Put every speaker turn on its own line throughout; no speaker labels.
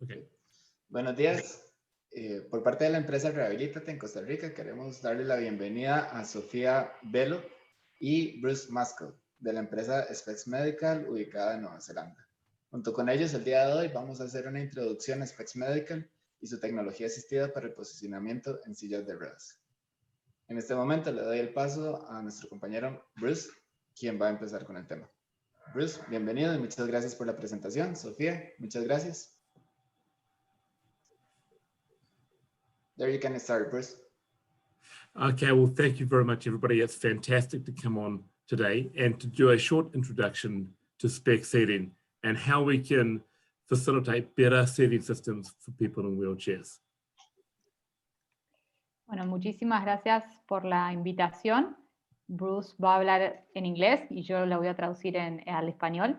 Okay.
Buenos días. Por parte de la empresa Rehabilitate en Costa Rica, queremos darle la bienvenida a Sofía Velo y Bruce Maskell de la empresa Specs Medical ubicada en Nueva Zelanda. Junto con ellos, el día de hoy vamos a hacer una introducción a Specs Medical y su tecnología asistida para el posicionamiento en sillas de ruedas. En este momento le doy el paso a nuestro compañero Bruce, quien va a empezar con el tema. Bruce, bienvenido y muchas gracias por la presentación. Sofía, muchas gracias. There you can start, Bruce.
Okay, well, thank you very much, everybody. It's fantastic to come on today and to do a short introduction to spec seating and how we can facilitate better seating systems for people in wheelchairs.
Bueno, muchísimas gracias por la invitación. Bruce va a hablar en inglés y yo la voy a traducir al español.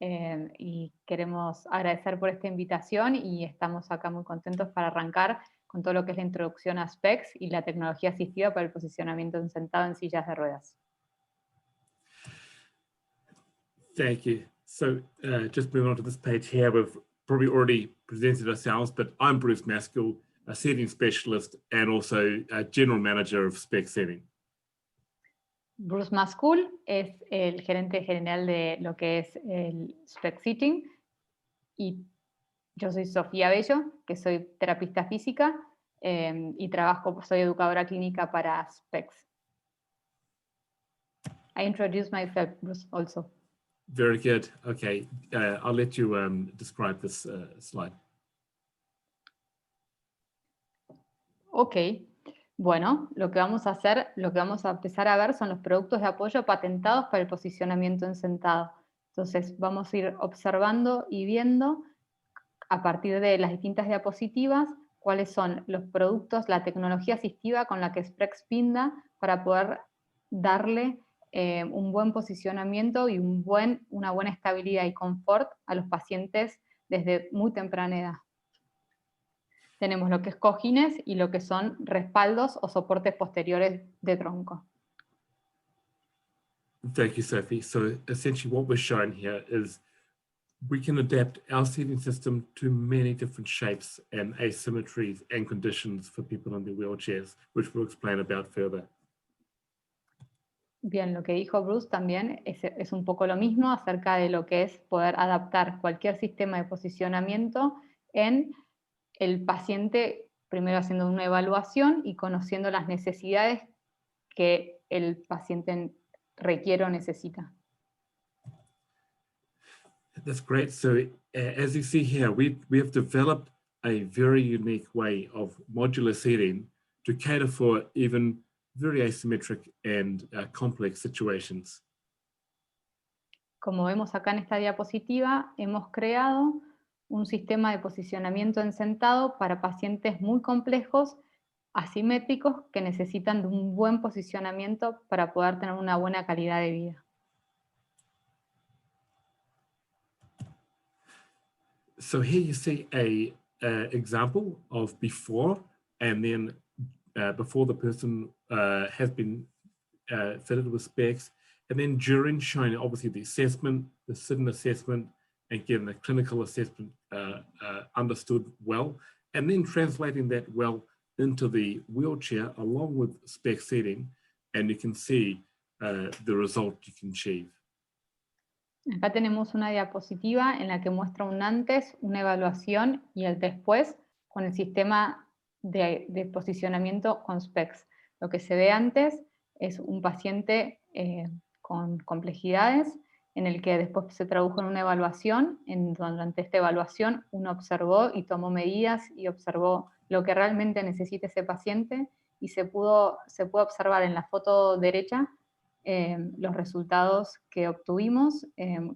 Y queremos agradecer por esta invitación y estamos acá muy contentos para arrancar con todo lo que es la introducción a Specs y la tecnología asistida para el posicionamiento sentado en sillas de ruedas.
Thank you. So just moving on to this page here, we've probably already presented ourselves, but I'm Bruce Maskell, a seating specialist and also a general manager of Spec Seating.
Bruce Maskell es el gerente general de lo que es el Spec Seating y yo soy Sofía Bello, que soy terapista física y soy educadora clínica para Specs. I introduce myself, Bruce, also.
Very good. Okay, I'll let you describe this slide.
Ok, bueno, lo que vamos a empezar a ver son los productos de apoyo patentados para el posicionamiento en sentado. Entonces vamos a ir observando y viendo a partir de las distintas diapositivas cuáles son los productos, la tecnología asistiva con la que Specs brinda para poder darle un buen posicionamiento y una buena estabilidad y confort a los pacientes desde muy temprana edad. Tenemos lo que es cojines y lo que son respaldos o soportes posteriores de tronco.
Thank you, Sophie. So essentially what we're showing here is we can adapt our seating system to many different shapes and asymmetries and conditions for people in their wheelchairs, which we'll explain about further.
Bien, lo que dijo Bruce también es un poco lo mismo acerca de lo que es poder adaptar cualquier sistema de posicionamiento en el paciente, primero haciendo una evaluación y conociendo las necesidades que el paciente requiere o necesita.
That's great. So as you see here, we have developed a very unique way of modular seating to cater for even very asymmetric and complex situations.
Como vemos acá en esta diapositiva, hemos creado un sistema de posicionamiento en sentado para pacientes muy complejos, asimétricos, que necesitan de un buen posicionamiento para poder tener una buena calidad de vida.
So here you see a example of before and then before the person has been fitted with specs, and then during, showing obviously the assessment, the sit-in assessment, and getting the clinical assessment understood well, and then translating that well into the wheelchair along with spec seating, and you can see the result you can achieve.
Acá tenemos una diapositiva en la que muestra un antes, una evaluación y el después con el sistema de posicionamiento con specs. Lo que se ve antes es un paciente con complejidades en el que después se tradujo en una evaluación, durante esta evaluación uno observó y tomó medidas y observó lo que realmente necesita ese paciente y se pudo observar en la foto derecha los resultados que obtuvimos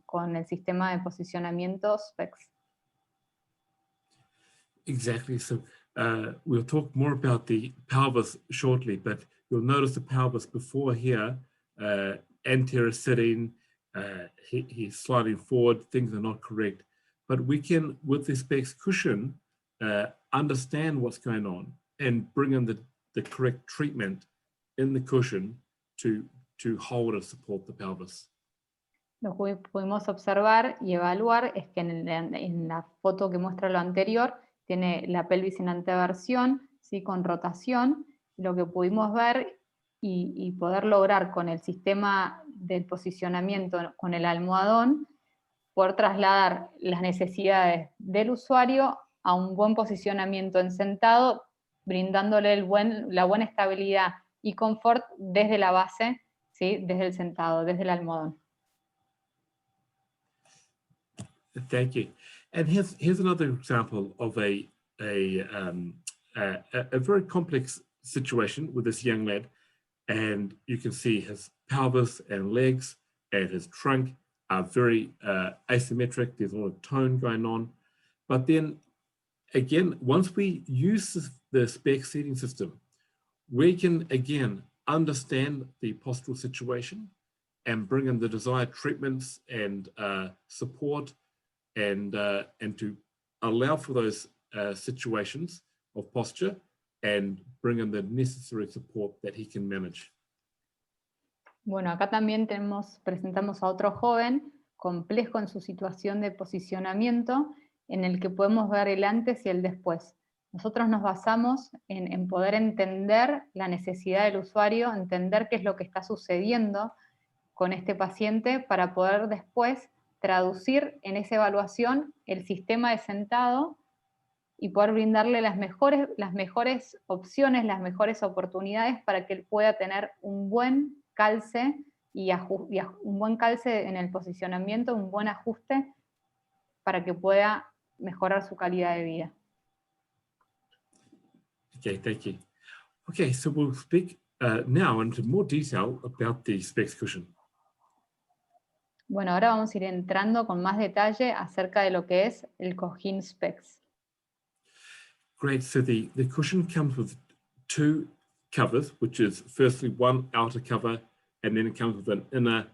con el sistema de posicionamiento SPECS.
Exactly. So we'll talk more about the pelvis shortly, but you'll notice the pelvis before here, anterior sitting, he's sliding forward, things are not correct. But we can, with the SPECS cushion, understand what's going on and bring in the correct treatment in the cushion to hold and support the pelvis.
Lo que pudimos observar y evaluar es que en la foto que muestra lo anterior, tiene la pelvis en anteversión, ¿sí? Con rotación. Lo que pudimos ver y poder lograr con el sistema del posicionamiento, con el almohadón, poder trasladar las necesidades del usuario a un buen posicionamiento en sentado, brindándole la buena estabilidad y confort desde la base, ¿sí? Desde el sentado, desde el almohadón.
Thank you. And here's another example of a very complex situation with this young lad. And you can see his pelvis and legs and his trunk are very asymmetric. There's a lot of tone going on. But then again, once we use the SPEC seating system, we can again understand the postural situation and bring in the desired treatments and support and to allow for those situations of posture and bring in the necessary support that he can manage.
Bueno, acá también presentamos a otro joven complejo en su situación de posicionamiento, en el que podemos ver el antes y el después. Nosotros nos basamos en poder entender la necesidad del usuario, entender qué es lo que está sucediendo con este paciente para poder después traducir en esa evaluación el sistema de sentado y poder brindarle las mejores opciones, las mejores oportunidades para que él pueda tener un buen calce un buen calce en el posicionamiento, un buen ajuste para que pueda mejorar su calidad de vida.
Okay, thank you. Okay, so we'll speak now into more detail about the SPECS cushion.
Bueno, ahora vamos a ir entrando con más detalle acerca de lo que es el cojín SPECS.
Great, so the cushion comes with two covers, which is firstly one outer cover, and then it comes with an inner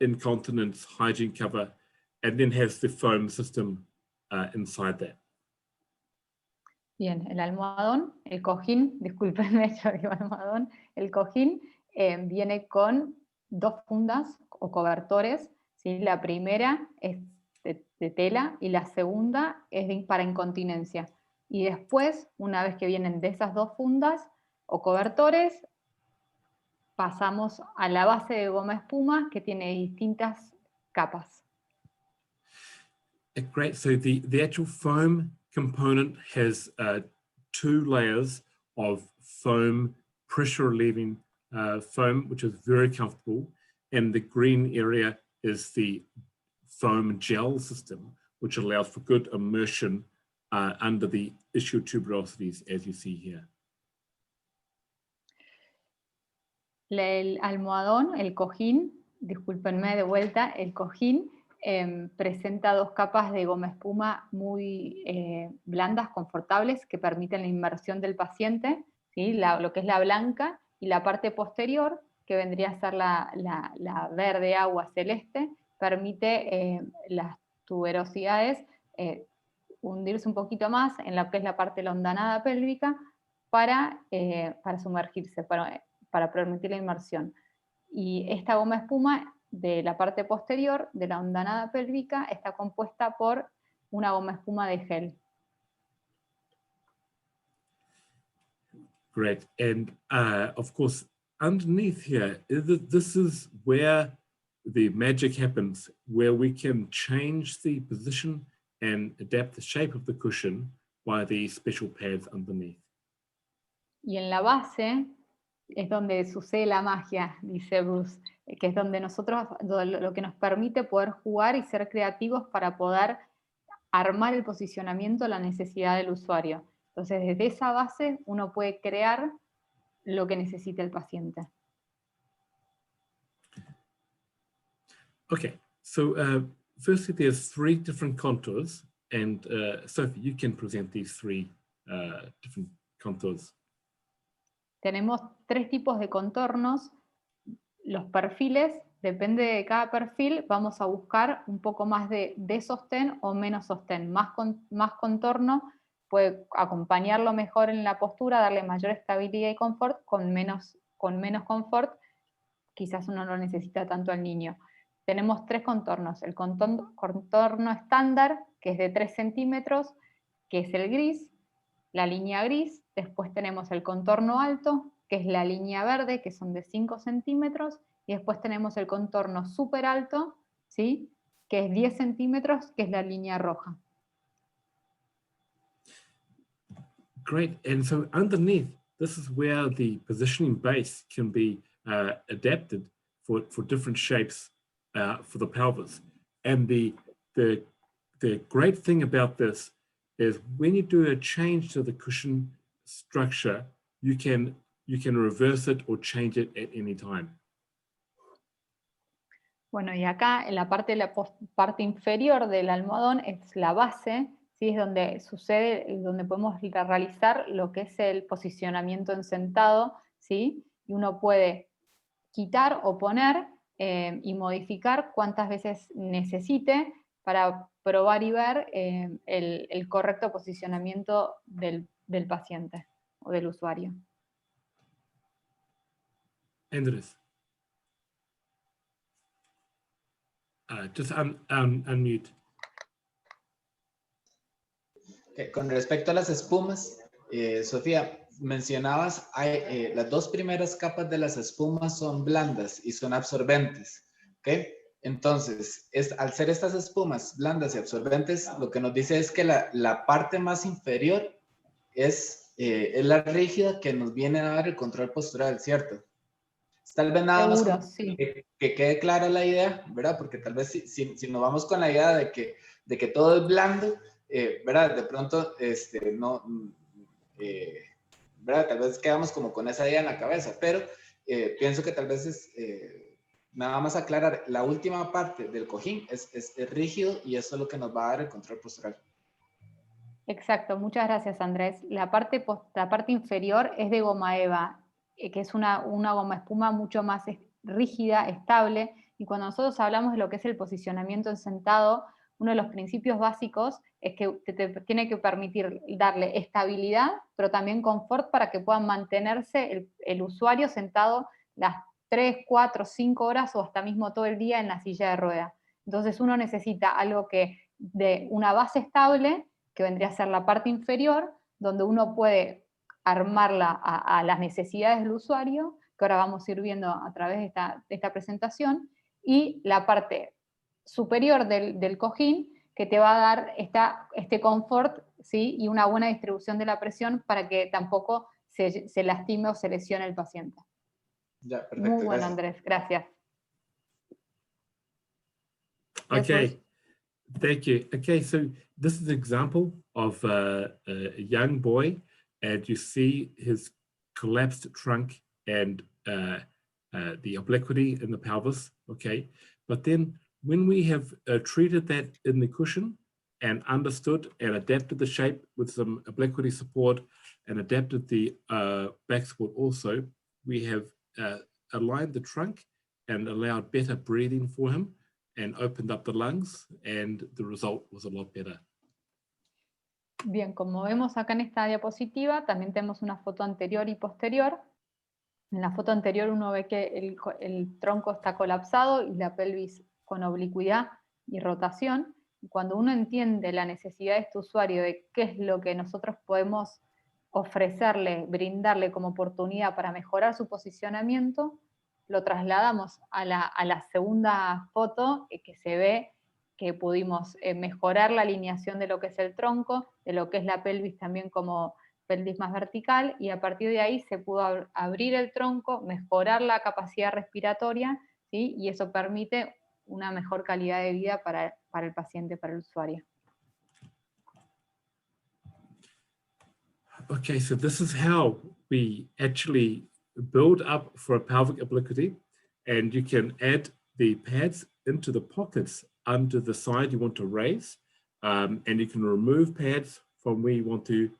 incontinence hygiene cover, and then has the foam system inside that.
Bien, el almohadón, el cojín, discúlpenme, yo digo almohadón, el cojín viene con dos fundas o cobertores, ¿sí? La primera es de tela y la segunda es para incontinencia. Y después, una vez que vienen de esas dos fundas o cobertores, pasamos a la base de goma espuma que tiene distintas capas.
Great, so the actual foam component has two layers of foam, pressure relieving foam, which is very comfortable. And the green area is the foam gel system, which allows for good immersion under the ischial tuberosities, as you see here.
El almohadón, el cojín, discúlpenme de vuelta, el cojín presenta dos capas de goma espuma muy blandas, confortables, que permiten la inmersión del paciente, ¿sí? Lo que es la blanca, y la parte posterior, que vendría a ser la verde agua celeste, permite las tuberosidades hundirse un poquito más en lo que es la parte de la hondanada pélvica para sumergirse, para permitir la inmersión. Y esta goma espuma de la parte posterior de la hondanada pélvica está compuesta por una goma espuma de gel.
Great, and of course, underneath here, this is where the magic happens, where we can change the position and adapt the shape of the cushion by the special pads underneath.
Y en la base es donde sucede la magia, dice Bruce, que es donde nosotros, lo que nos permite poder jugar y ser creativos para poder armar el posicionamiento a la necesidad del usuario. Entonces, desde esa base uno puede crear lo que necesita el paciente.
Okay, so firstly, there's three different contours, and Sophie, you can present these three different contours.
Tenemos tres tipos de contornos. Los perfiles, depende de cada perfil, vamos a buscar un poco más de sostén o menos sostén. Más contorno puede acompañarlo mejor en la postura, darle mayor estabilidad y confort. Con menos confort, quizás uno no necesita tanto al niño. tenemos tres contornos. El contorno estándar, que es de 3 centímetros, que es el gris, la línea gris. Después tenemos el contorno alto, que es la línea verde, que son de 5 centímetros. Y después tenemos el contorno súper alto, ¿sí?, que es 10 centímetros, que es la línea roja.
Great. And so underneath, this is where the positioning base can be adapted for different shapes for the pelvis. And the great thing about this is when you do a change to the cushion structure, you can reverse it or change it at any time.
Bueno, y acá en la parte inferior del almohadón es la base, ¿sí? Es donde sucede, donde podemos realizar lo que es el posicionamiento en sentado, ¿sí? Y uno puede quitar o poner y modificar cuantas veces necesite para probar y ver el correcto posicionamiento del paciente o del usuario.
Andres. Just unmute.
Okay. Con respecto a las espumas, Sofía, mencionabas, las dos primeras capas de las espumas son blandas y son absorbentes. ¿Okay? Entonces, al ser estas espumas blandas y absorbentes, lo que nos dice es que la parte más inferior es la rígida que nos viene a dar el control postural, ¿cierto? Tal vez nada
Seguro,
más
sí.
que quede clara la idea, ¿verdad? Porque tal vez si nos vamos con la idea de que todo es blando, ¿verdad? De pronto, ¿verdad? Tal vez quedamos como con esa idea en la cabeza, pero pienso que tal vez es nada más aclarar, la última parte del cojín es rígido y eso es lo que nos va a dar el control postural.
Exacto, muchas gracias, Andrés. La parte inferior es de goma eva, que es una goma espuma mucho más rígida, estable, y cuando nosotros hablamos de lo que es el posicionamiento en sentado, uno de los principios básicos es que te tiene que permitir darle estabilidad, pero también confort para que puedan mantenerse el usuario sentado las 3, 4, 5 horas o hasta mismo todo el día en la silla de rueda. Entonces uno necesita algo que de una base estable, que vendría a ser la parte inferior, donde uno puede armarla a las necesidades del usuario, que ahora vamos a ir viendo a través de esta presentación, y la parte superior del cojín, que te va a dar este confort, ¿sí? Y una buena distribución de la presión para que tampoco se lastime o se lesione el paciente.
Ya, perfecto,
muy bueno,
gracias.
Andrés, gracias.
Okay. Thank you. Okay, so this is an example of a young boy, and you see his collapsed trunk and the obliquity in the pelvis, okay? But then when we have treated that in the cushion and understood and adapted the shape with some obliquity support and adapted the back support also, we have aligned the trunk and allowed better breathing for him and opened up the lungs, and the result was a lot better.
Bien, como vemos acá en esta diapositiva, también tenemos una foto anterior y posterior. En la foto anterior uno ve que el tronco está colapsado y la pelvis con oblicuidad y rotación. Y cuando uno entiende la necesidad de este usuario de qué es lo que nosotros podemos ofrecerle, brindarle como oportunidad para mejorar su posicionamiento, lo trasladamos a la segunda foto, que se ve que pudimos mejorar la alineación de lo que es el tronco, de lo que es la pelvis también como pelvis más vertical, y a partir de ahí se pudo abrir el tronco, mejorar la capacidad respiratoria, ¿sí? Y eso permite una mejor calidad de vida para el paciente, para el usuario.
Okay, so this is how we actually build up for a pelvic obliquity, and you can add the pads into the pockets under the side you want to raise, and you can remove pads from where you want to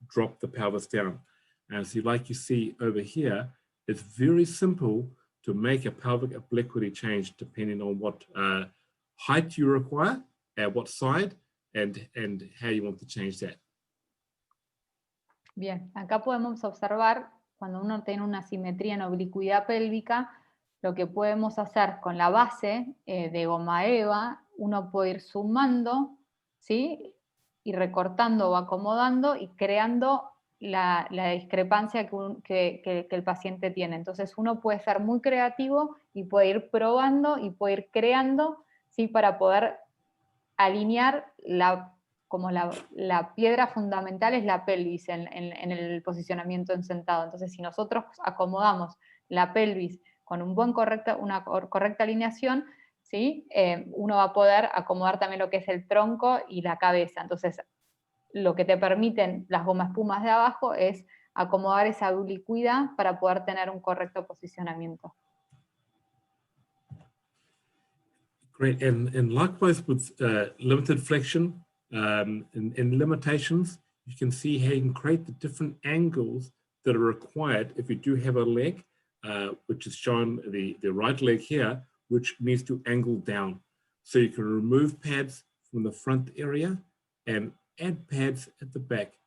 drop the pelvis down. And so like you see over here, it's very simple to make a pelvic obliquity change depending on what height you require, at what side, and how you want to change that.
Bien, acá podemos observar, cuando uno tiene una simetría en oblicuidad pélvica, lo que podemos hacer con la base de goma eva, uno puede ir sumando, ¿sí? Y recortando o acomodando y creando la discrepancia que el paciente tiene. Entonces uno puede ser muy creativo y puede ir probando y puede ir creando, ¿sí? Para poder alinear como la piedra fundamental es la pelvis en el posicionamiento en sentado. Entonces, si nosotros acomodamos la pelvis con una correcta alineación, ¿sí? Uno va a poder acomodar también lo que es el tronco y la cabeza. Entonces, lo que te permiten las gomas espumas de abajo es acomodar esa ubicuidad para poder tener un correcto posicionamiento.
Great, and likewise with limited flexion and limitations, you can see how you can create the different angles that are required if you do have a leg, which is shown the right leg here, which needs to angle down. So you can remove pads from the front area and add pads at the back.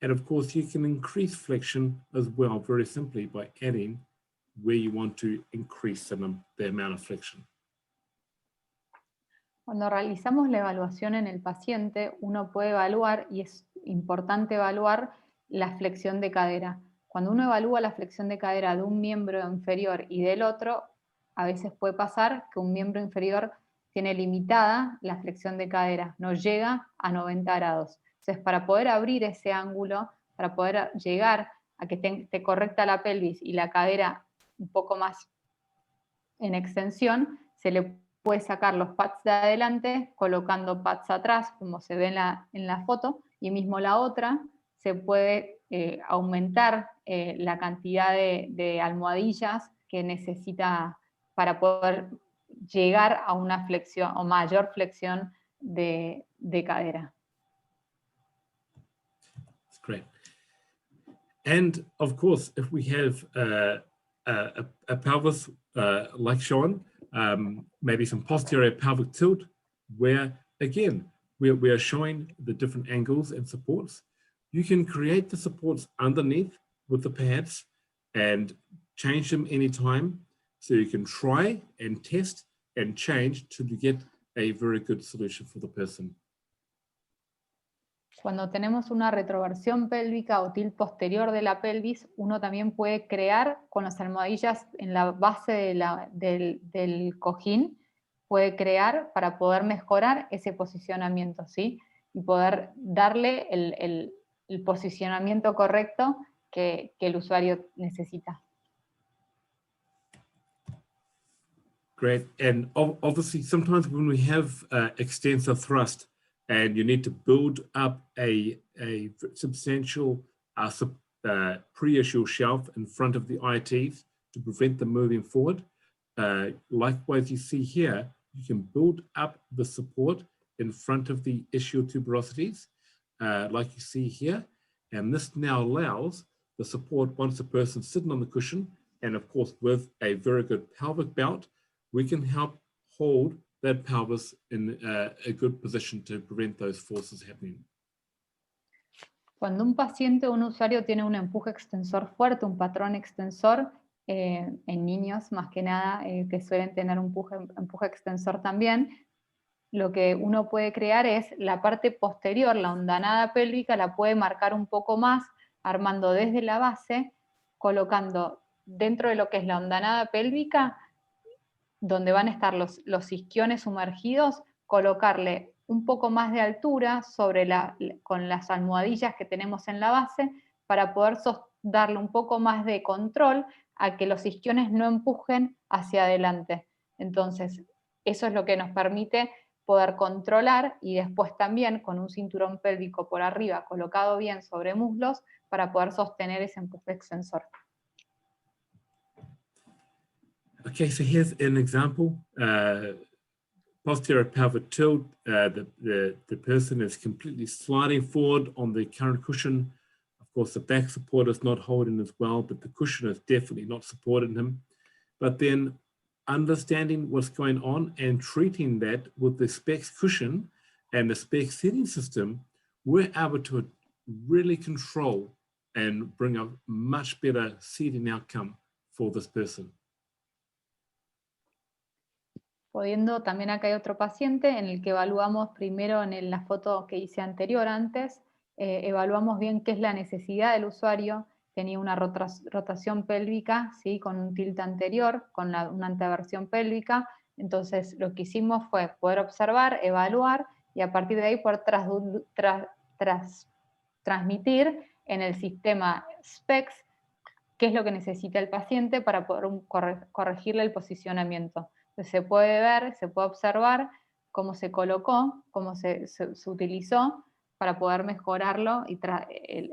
And of course, you can increase flexion as well, very simply by adding where you want to increase the amount of flexion.
Cuando realizamos la evaluación en el paciente, uno puede evaluar, y es importante evaluar, la flexión de cadera. Cuando uno evalúa la flexión de cadera de un miembro inferior y del otro, a veces puede pasar que un miembro inferior tiene limitada la flexión de cadera, no llega a 90 grados. Entonces, para poder abrir ese ángulo, para poder llegar a que esté correcta la pelvis y la cadera un poco más en extensión, se le puede sacar los pads de adelante colocando pads atrás, como se ve en la foto, y mismo la otra se puede aumentar la cantidad de almohadillas que necesita para poder llegar a una flexión o mayor flexión de cadera.
That's great. And of course, if we have a pelvis like shown, maybe some posterior pelvic tilt, where again, we are showing the different angles and supports. You can create the supports underneath with the pads and change them anytime. So you can try and test and change to get a very good solution for the person.
Cuando tenemos una retroversión pélvica o tilt posterior de la pelvis, uno también puede crear con las almohadillas en la base del cojín, puede crear para poder mejorar ese posicionamiento, ¿sí? Y poder darle el posicionamiento correcto que el usuario necesita.
Great, and obviously sometimes when we have extensor thrust, and you need to build up a substantial pre-issue shelf in front of the ITs to prevent them moving forward. Likewise, you see here, you can build up the support in front of the ischial tuberosities, like you see here. And this now allows the support once the person's sitting on the cushion, and of course, with a very good pelvic belt, we can help hold that pelvis in a good position to prevent those forces happening.
Cuando un paciente o un usuario tiene un empuje extensor fuerte, un patrón extensor, en niños más que nada, que suelen tener un empuje extensor también, lo que uno puede crear es la parte posterior, la hondanada pélvica, la puede marcar un poco más, armando desde la base, colocando dentro de lo que es la hondanada pélvica, donde van a estar los isquiones sumergidos, colocarle un poco más de altura con las almohadillas que tenemos en la base para poder darle un poco más de control a que los isquiones no empujen hacia adelante. Entonces, eso es lo que nos permite poder controlar y después también con un cinturón pélvico por arriba colocado bien sobre muslos para poder sostener ese empuje extensor.
Okay, so here's an example. Posterior pelvic tilt, the person is completely sliding forward on the current cushion. Of course, the back support is not holding as well, but the cushion is definitely not supporting him. But then understanding what's going on and treating that with the SPECS cushion and the SPECS seating system, we're able to really control and bring a much better seating outcome for this person.
Pudiendo, también acá hay otro paciente en el que evaluamos primero en la foto que hice anterior antes, evaluamos bien qué es la necesidad del usuario, tenía una rotación pélvica, ¿sí? Con un tilt anterior, con una anteversión pélvica, entonces lo que hicimos fue poder observar, evaluar y a partir de ahí poder transmitir en el sistema SPECS qué es lo que necesita el paciente para poder corregirle el posicionamiento. Entonces se puede ver, se puede observar cómo se colocó, cómo se utilizó para poder mejorarlo y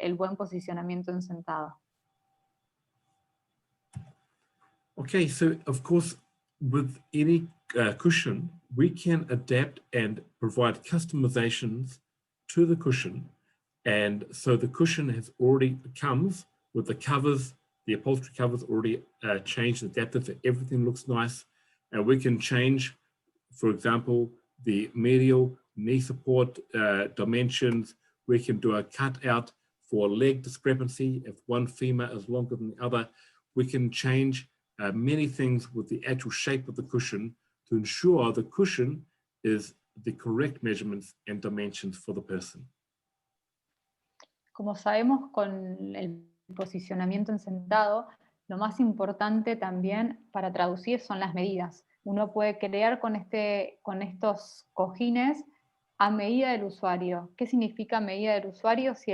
el buen posicionamiento en sentado.
Okay, so of course, with any cushion, we can adapt and provide customizations to the cushion. And so the cushion comes with the covers, the upholstery covers already changed, adapted, so everything looks nice. And we can change, for example, the medial knee support dimensions. We can do a cutout for leg discrepancy. If one femur is longer than the other, we can change many things with the actual shape of the cushion to ensure the cushion is the correct measurements and dimensions for the person.
Como sabemos, con el posicionamiento en sentado, lo más importante también para traducir son las medidas. Uno puede crear con estos cojines a medida del usuario. ¿Qué significa medida del usuario? Si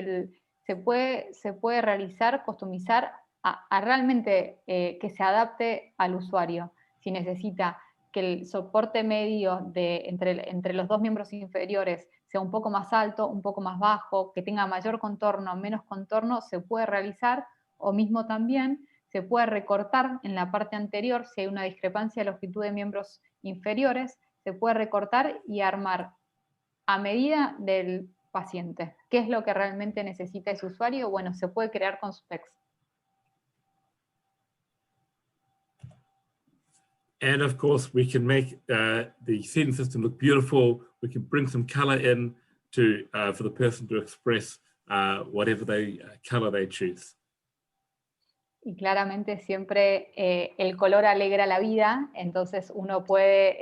se puede realizar, customizar a realmente que se adapte al usuario. Si necesita que el soporte medio entre los dos miembros inferiores sea un poco más alto, un poco más bajo, que tenga mayor contorno, menos contorno, se puede realizar, o mismo también se puede recortar en la parte anterior, si hay una discrepancia de longitud de miembros inferiores, se puede recortar y armar a medida del paciente. ¿Qué es lo que realmente necesita ese usuario? Bueno, se puede crear con specs.
And of course, we can make the seating system look beautiful. We can bring some color in for the person to express whatever color they choose.
Y claramente siempre el color alegra la vida, entonces uno puede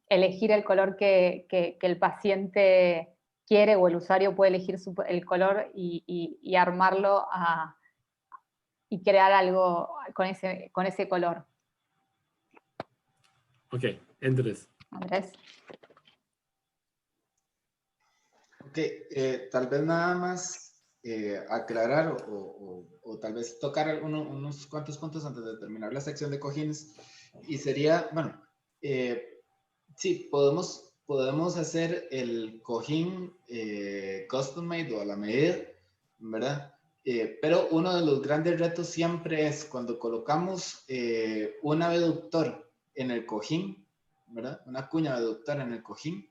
elegir el color que el paciente quiere, o el usuario puede elegir el color y armarlo y crear algo con ese color.
Okay, Andrés.
Andrés.
Ok, tal vez nada más aclarar o tal vez tocar unos cuantos puntos antes de terminar la sección de cojines. Y sería, bueno, sí, podemos hacer el cojín custom made o a la medida, ¿verdad? Pero uno de los grandes retos siempre es cuando colocamos un abductor en el cojín, ¿verdad? Una cuña abductora en el cojín.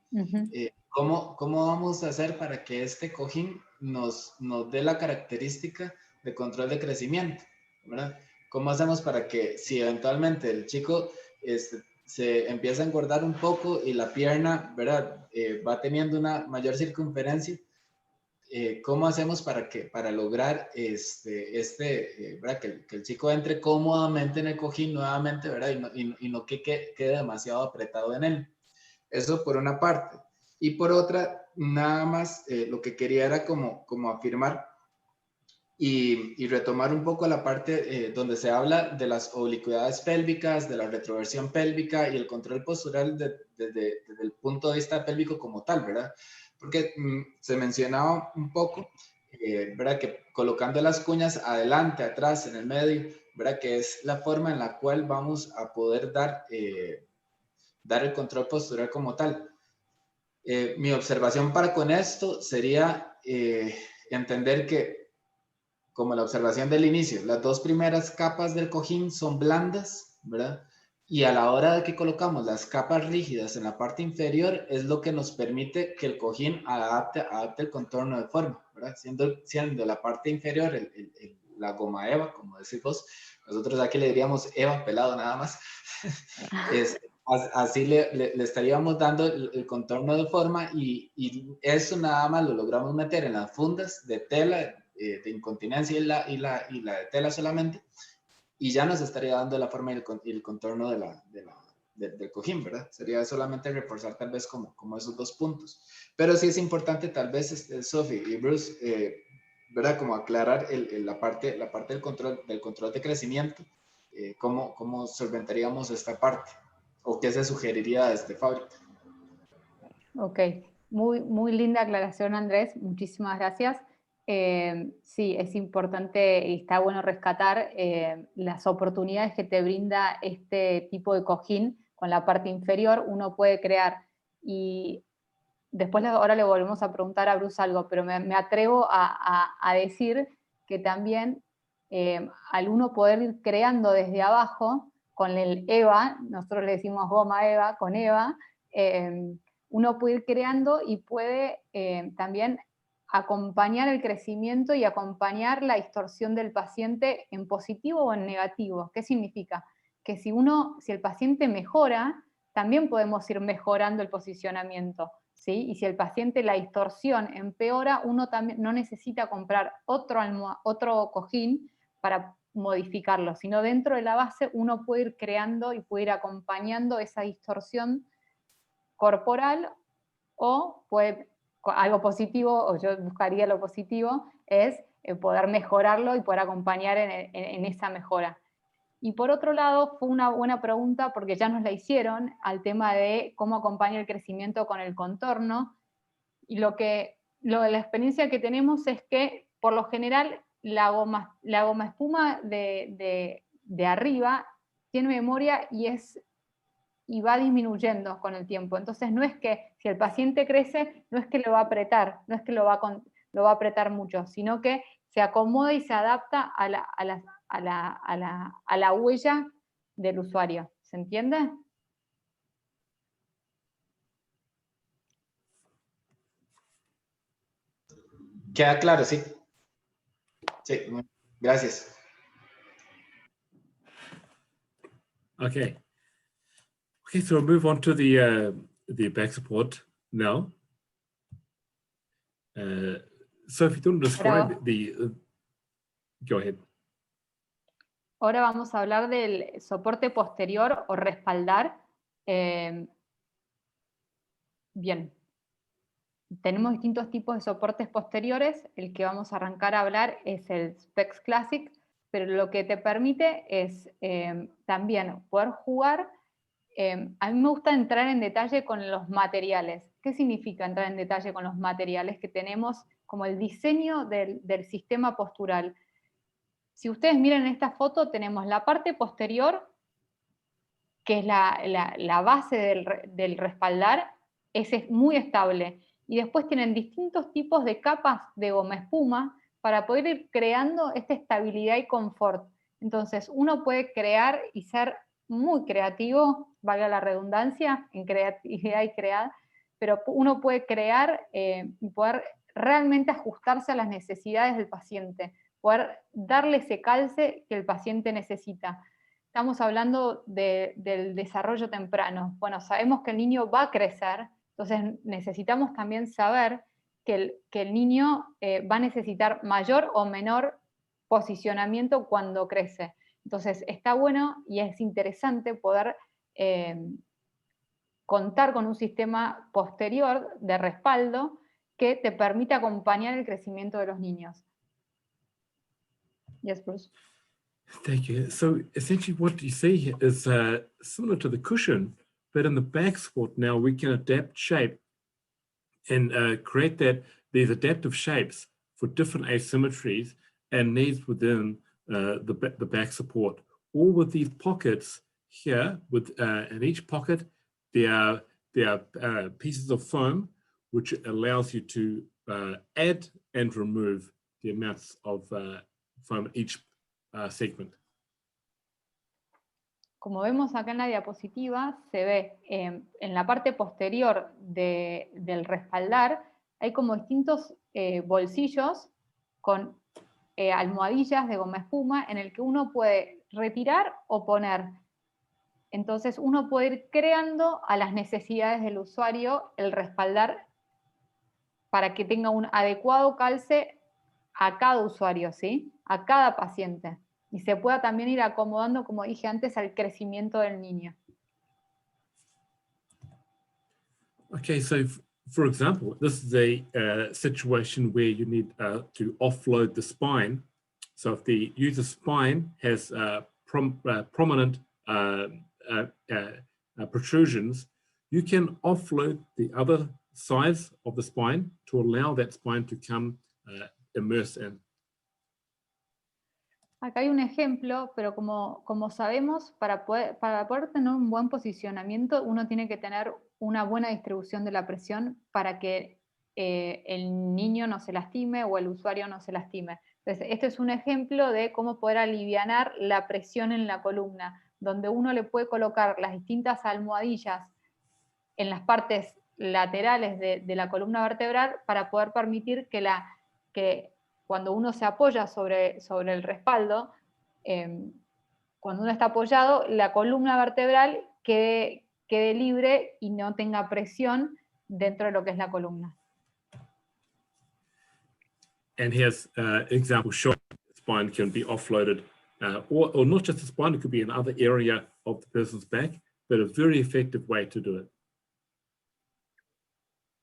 ¿Cómo vamos a hacer para que este cojín nos dé la característica de control de crecimiento, ¿verdad? ¿Cómo hacemos para que si eventualmente el chico se empieza a engordar un poco y la pierna, ¿verdad? Va teniendo una mayor circunferencia, ¿cómo hacemos para lograr ¿verdad? Que el chico entre cómodamente en el cojín nuevamente, ¿verdad? Y no que quede demasiado apretado en él? Eso por una parte. Y por otra, nada más lo que quería era como afirmar y retomar un poco la parte donde se habla de las oblicuidades pélvicas, de la retroversión pélvica y el control postural desde el punto de vista pélvico como tal, ¿verdad? Porque se mencionaba un poco, ¿verdad? Que colocando las cuñas adelante, atrás, en el medio, ¿verdad? Que es la forma en la cual vamos a poder dar el control postural como tal. Mi observación para con esto sería entender que, como la observación del inicio, las dos primeras capas del cojín son blandas, ¿verdad? Y a la hora de que colocamos las capas rígidas en la parte inferior es lo que nos permite que el cojín adapte el contorno de forma, ¿verdad? Siendo la parte inferior la goma eva, como decís vos, nosotros aquí le diríamos eva pelado nada más. Así le estaríamos dando el contorno de forma y eso nada más lo logramos meter en las fundas de tela de incontinencia y la de tela solamente, y ya nos estaría dando la forma y el contorno de del cojín, ¿verdad? Sería solamente reforzar tal vez como esos 2 puntos. Pero sí es importante tal vez, Sophie y Bruce, ¿verdad? Como aclarar la parte del control de crecimiento, cómo solventaríamos esta parte, o qué se sugeriría desde fábrica.
Ok, muy linda aclaración, Andrés, muchísimas gracias. Sí, es importante y está bueno rescatar las oportunidades que te brinda este tipo de cojín con la parte inferior. Uno puede crear, y después ahora le volvemos a preguntar a Bruce algo, pero me atrevo a decir que también al uno poder ir creando desde abajo, con el EVA, nosotros le decimos goma EVA, con EVA, uno puede ir creando y puede también acompañar el crecimiento y acompañar la distorsión del paciente en positivo o en negativo. ¿Qué significa? Que si el paciente mejora, también podemos ir mejorando el posicionamiento, ¿sí? Y si el paciente la distorsión empeora, uno también no necesita comprar otro cojín para modificarlo, sino dentro de la base uno puede ir creando y puede ir acompañando esa distorsión corporal, o puede, algo positivo, o yo buscaría lo positivo, es poder mejorarlo y poder acompañar en esa mejora. Y por otro lado, fue una buena pregunta porque ya nos la hicieron al tema de cómo acompaña el crecimiento con el contorno. Y la experiencia que tenemos es que, por lo general, la goma espuma de arriba tiene memoria y va disminuyendo con el tiempo. Entonces, no es que si el paciente crece, no es que lo va a apretar, no es que lo va a apretar mucho, sino que se acomoda y se adapta a la huella del usuario. ¿Se entiende?
Queda claro, sí. Sí, gracias.
Okay. Okay, so we'll move on to the back support now. So if you don't describe go ahead.
Ahora vamos a hablar del soporte posterior o respaldar. Bien. Tenemos distintos tipos de soportes posteriores. El que vamos a arrancar a hablar es el Spex Classic, pero lo que te permite es también poder jugar. A mí me gusta entrar en detalle con los materiales. ¿Qué significa entrar en detalle con los materiales que tenemos, como el diseño del sistema postural? Si ustedes miran esta foto, tenemos la parte posterior, que es la base del respaldar, es muy estable. Y después tienen distintos tipos de capas de goma espuma para poder ir creando esta estabilidad y confort. Entonces, uno puede crear y ser muy creativo, valga la redundancia, en creatividad y crear, pero uno puede crear y poder realmente ajustarse a las necesidades del paciente, poder darle ese calce que el paciente necesita. Estamos hablando del desarrollo temprano. Bueno, sabemos que el niño va a crecer, entonces necesitamos también saber que el niño va a necesitar mayor o menor posicionamiento cuando crece. Entonces está bueno y es interesante poder contar con un sistema posterior de respaldo que te permita acompañar el crecimiento de los niños. Yes, Bruce.
Thank you. So essentially what you see here is similar to the cushion, but in the back support now we can adapt shape and create these adaptive shapes for different asymmetries and needs within the back support. All with these pockets here, in each pocket, there are pieces of foam which allows you to add and remove the amounts of foam each segment.
Como vemos acá en la diapositiva, se ve en la parte posterior del respaldar, hay como distintos bolsillos con almohadillas de goma espuma en el que uno puede retirar o poner. Entonces uno puede ir creando a las necesidades del usuario el respaldar para que tenga un adecuado calce a cada usuario, ¿sí? A cada paciente. Y se pueda también ir acomodando, como dije antes, al crecimiento del niño.
Okay, so for example, this is a situation where you need to offload the spine. So if the user's spine has prominent protrusions, you can offload the other sides of the spine to allow that spine to come immerse in.
Acá hay un ejemplo, pero como sabemos, para poder tener un buen posicionamiento, uno tiene que tener una buena distribución de la presión para que el niño no se lastime o el usuario no se lastime. Entonces, este es un ejemplo de cómo poder alivianar la presión en la columna, donde uno le puede colocar las distintas almohadillas en las partes laterales de la columna vertebral para poder permitir que cuando uno se apoya sobre el respaldo, cuando uno está apoyado, la columna vertebral quede libre y no tenga presión dentro de lo que es la columna.
And here's example showing the spine can be offloaded, or not just the spine, it could be another area of the person's back, but a very effective way to do it.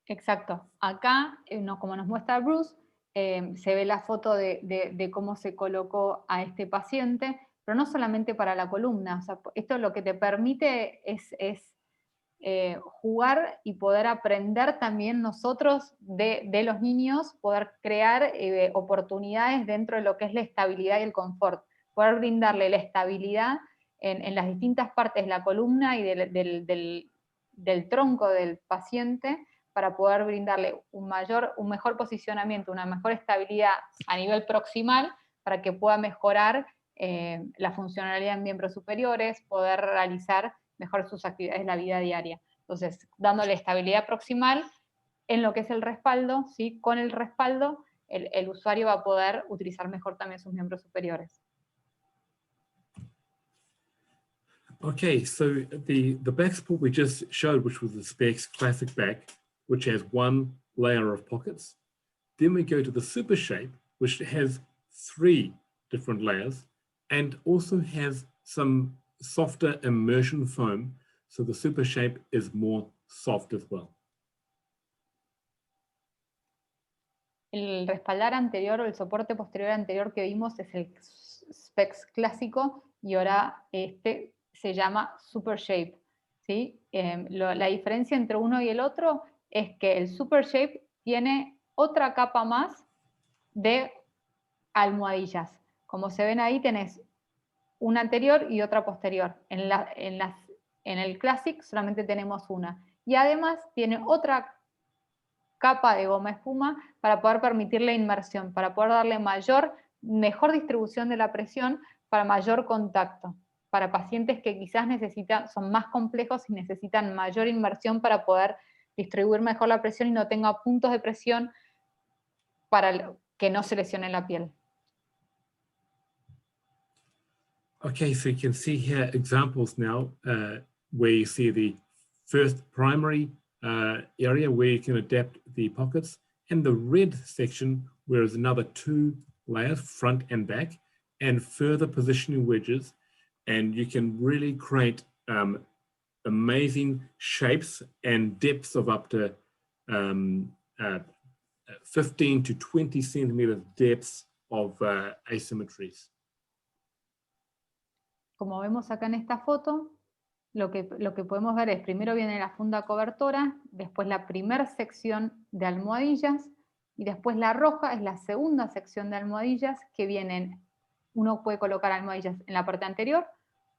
Exacto. Acá, como nos muestra Bruce, se ve la foto de cómo se colocó a este paciente, pero no solamente para la columna. O sea, esto lo que te permite es jugar y poder aprender también nosotros de los niños, poder crear oportunidades dentro de lo que es la estabilidad y el confort, poder brindarle la estabilidad en las distintas partes de la columna y del tronco del paciente, para poder brindarle un mejor posicionamiento, una mejor estabilidad a nivel proximal, para que pueda mejorar la funcionalidad en miembros superiores, poder realizar mejor sus actividades en la vida diaria. Entonces, dándole estabilidad proximal en lo que es el respaldo, ¿sí? Con el respaldo, el usuario va a poder utilizar mejor también sus miembros superiores.
Okay, so the back support we just showed, which was the Specs Classic back, which has one layer of pockets. Then we go to the Super Shape, which has 3 different layers and also has some softer immersion foam. So the Super Shape is more soft as well.
El respaldar anterior o el soporte posterior anterior que vimos es el Specs clásico y ahora este se llama Super Shape, ¿sí? La diferencia entre uno y el otro es que el Super Shape tiene otra capa más de almohadillas. Como se ven ahí, tenés una anterior y otra posterior. En el Classic solamente tenemos una. Y además tiene otra capa de goma espuma para poder permitir la inmersión, para poder darle mejor distribución de la presión, para mayor contacto, para pacientes que quizás son más complejos y necesitan mayor inmersión para poder distribuir mejor la presión y no tenga puntos de presión para que no se lesione la piel.
Okay, so you can see here examples now where you see the first primary area where you can adapt the pockets, and the red section where there's another 2 layers, front and back, and further positioning wedges, and you can really create amazing shapes and depths of up to 15 to 20 centimeters depths of asymmetries.
Como vemos acá en esta foto, lo que podemos ver es, primero viene la funda cobertora, después la primera sección de almohadillas, y después la roja es la segunda sección de almohadillas que vienen, uno puede colocar almohadillas en la parte anterior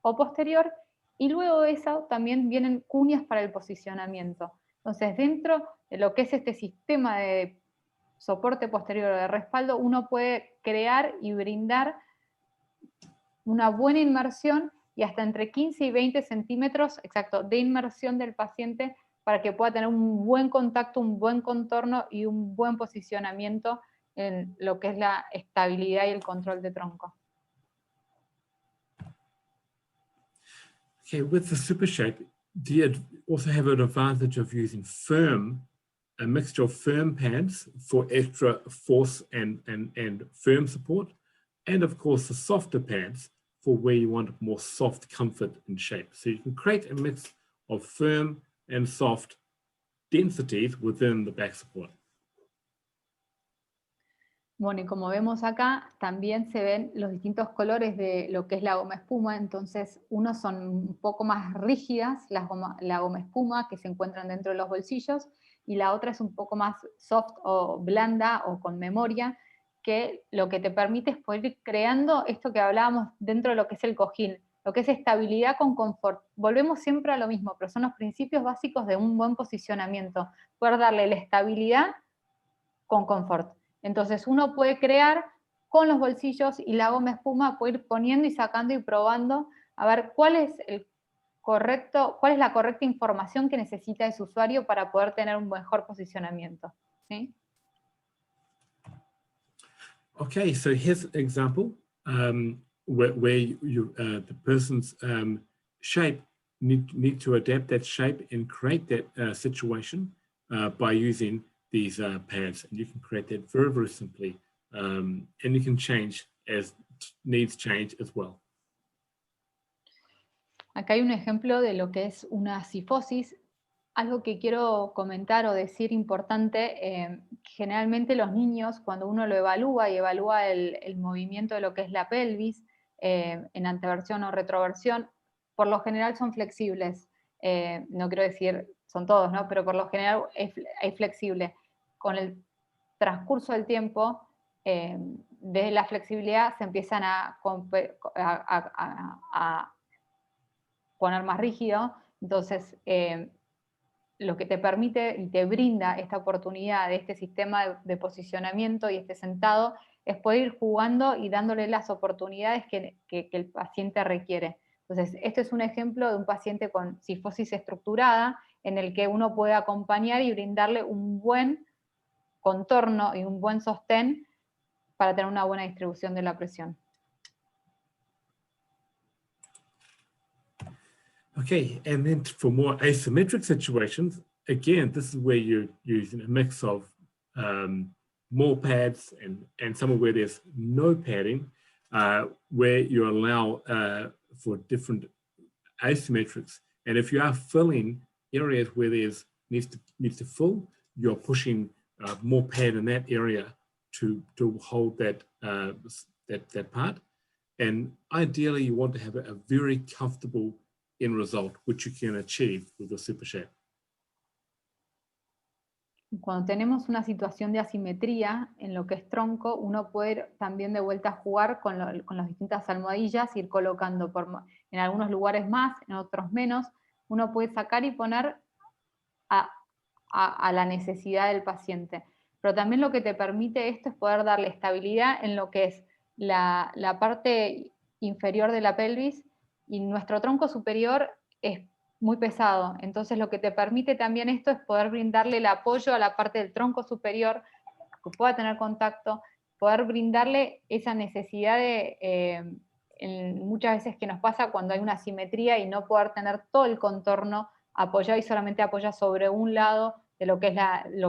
o posterior, y luego de eso también vienen cuñas para el posicionamiento. Entonces, dentro de lo que es este sistema de soporte posterior o de respaldo, uno puede crear y brindar una buena inmersión y hasta entre 15 y 20 centímetros exacto de inmersión del paciente para que pueda tener un buen contacto, un buen contorno y un buen posicionamiento en lo que es la estabilidad y el control de tronco.
Okay, with the Super Shape, do you also have an advantage of using a mixture of firm pads for extra force and firm support, and of course the softer pads for where you want more soft comfort and shape. So you can create a mix of firm and soft densities within the back support.
Bueno, y como vemos acá, también se ven los distintos colores de lo que es la goma espuma. Entonces, unos son un poco más rígidas, la goma espuma que se encuentran dentro de los bolsillos, y la otra es un poco más soft o blanda o con memoria, que lo que te permite es poder ir creando esto que hablábamos dentro de lo que es el cojín, lo que es estabilidad con confort. Volvemos siempre a lo mismo, pero son los principios básicos de un buen posicionamiento, poder darle la estabilidad con confort. Entonces uno puede crear con los bolsillos y la goma espuma, puede ir poniendo y sacando y probando a ver cuál es la correcta información que necesita ese usuario para poder tener un mejor posicionamiento. ¿Sí?
Okay, so here's an example where the person's shape need to adapt that shape and create that situation by using these pads. And you can create that very, very simply. And you can change as needs change as well.
Acá hay un ejemplo de lo que es una cifosis. Algo que quiero comentar o decir importante, generalmente los niños, cuando uno lo evalúa y evalúa el movimiento de lo que es la pelvis, en anteversión o retroversión, por lo general son flexibles. No quiero decir son todos, ¿no? Pero por lo general es flexible. Con el transcurso del tiempo, desde la flexibilidad se empiezan a poner más rígido. Entonces, lo que te permite y te brinda esta oportunidad de este sistema de posicionamiento y este sentado es poder ir jugando y dándole las oportunidades que el paciente requiere. Entonces, este es un ejemplo de un paciente con cifosis estructurada en el que uno puede acompañar y brindarle un buen contorno y un buen sostén para tener una buena distribución de la presión.
Okay, and then for more asymmetric situations, again, this is where you're using a mix of more pads and somewhere where there's no padding, where you allow for different asymmetrics. And if you are filling areas where there's needs to fill, you're pushing more pad in that area to hold that that part. And ideally, you want to have a very comfortable end result, which you can achieve with the super shape.
Cuando tenemos una situación de asimetría en lo que es tronco, uno puede también de vuelta jugar con las distintas almohadillas, ir colocando en algunos lugares más, en otros menos. Uno puede sacar y poner a la necesidad del paciente. Pero también lo que te permite esto es poder darle estabilidad en lo que es la parte inferior de la pelvis, y nuestro tronco superior es muy pesado. Entonces lo que te permite también esto es poder brindarle el apoyo a la parte del tronco superior, que pueda tener contacto, poder brindarle esa necesidad de, muchas veces que nos pasa cuando hay una asimetría y no poder tener todo el contorno apoyado y solamente apoya sobre un lado de lo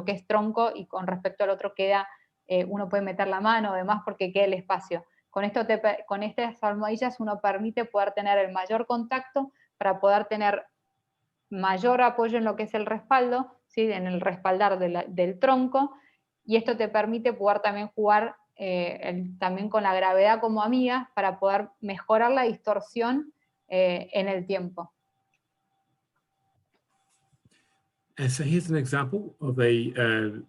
que es tronco, y con respecto al otro queda, uno puede meter la mano además porque queda el espacio. Con estas almohadillas uno permite poder tener el mayor contacto para poder tener mayor apoyo en lo que es el respaldo, ¿sí? En el respaldar del tronco, y esto te permite poder también jugar también con la gravedad como amiga para poder mejorar la distorsión en el tiempo.
And so here's an example of a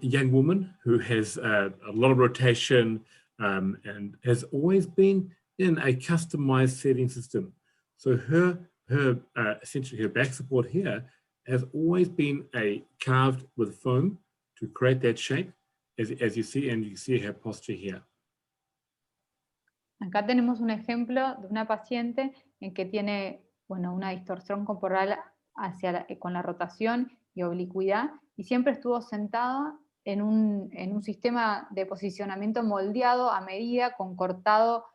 young woman who has a lot of rotation and has always been in a customized setting system. So her essentially her back support here has always been carved with foam to create that shape, as you see, and you see her posture here.
Acá tenemos un ejemplo de una paciente en que tiene, bueno, una distorsión corporal con la rotación y oblicuidad, y siempre estuvo sentada en un sistema de posicionamiento moldeado a medida, con cortado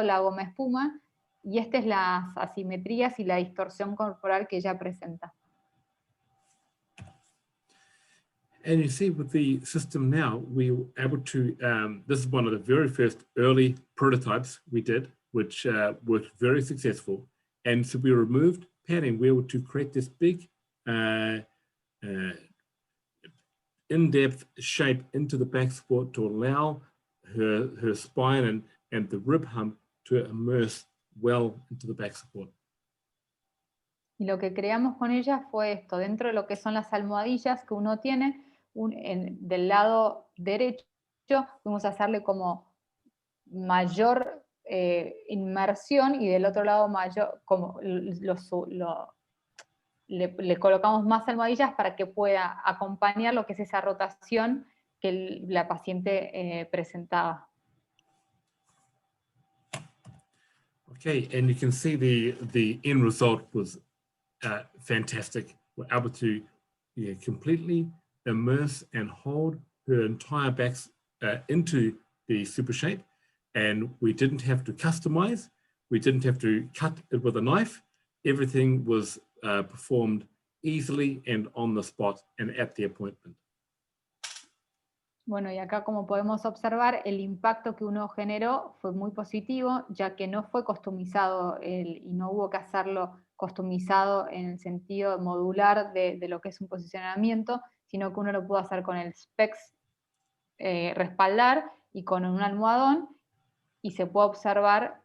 la goma espuma, y estas es las asimetrías y la distorsión corporal que ella presenta.
And you see with the system now, we were able to, this is one of the very first early prototypes we did, which worked very successful. And so we removed padding. We were able to create this big uh, in-depth shape into the back support to allow her spine and the rib hump to immerse well into the back support.
Y lo que creamos con ella fue esto, dentro de lo que son las almohadillas que uno tiene, del lado derecho, vamos a hacerle como mayor inmersión y del otro lado mayor, como le colocamos más almohadillas para que pueda acompañar lo que es esa rotación que la paciente presentaba.
Okay, and you can see the end result was fantastic. We're able to completely immerse and hold her entire back into the super shape, and we didn't have to customize. We didn't have to cut it with a knife. Everything was performed easily and on the spot and at the appointment.
Bueno, y acá como podemos observar, el impacto que uno generó fue muy positivo, ya que no fue customizado y no hubo que hacerlo customizado en el sentido modular de lo que es un posicionamiento, sino que uno lo pudo hacer con el specs respaldar y con un almohadón, y se puede observar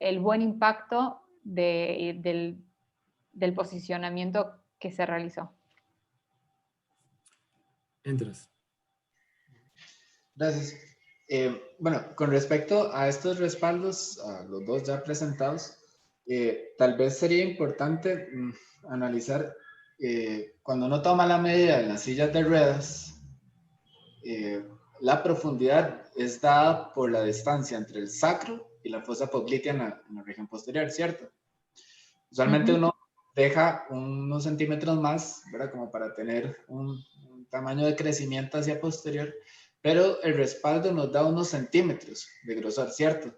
el buen impacto del posicionamiento que se realizó.
Andrés.
Gracias. Bueno, con respecto a estos respaldos, a los dos ya presentados, tal vez sería importante analizar cuando uno toma la medida en las sillas de ruedas, la profundidad es dada por la distancia entre el sacro y la fosa poplitea en la región posterior, ¿cierto? Usualmente uno deja unos centímetros más, ¿verdad? Como para tener un tamaño de crecimiento hacia posterior, pero el respaldo nos da unos centímetros de grosor, ¿cierto?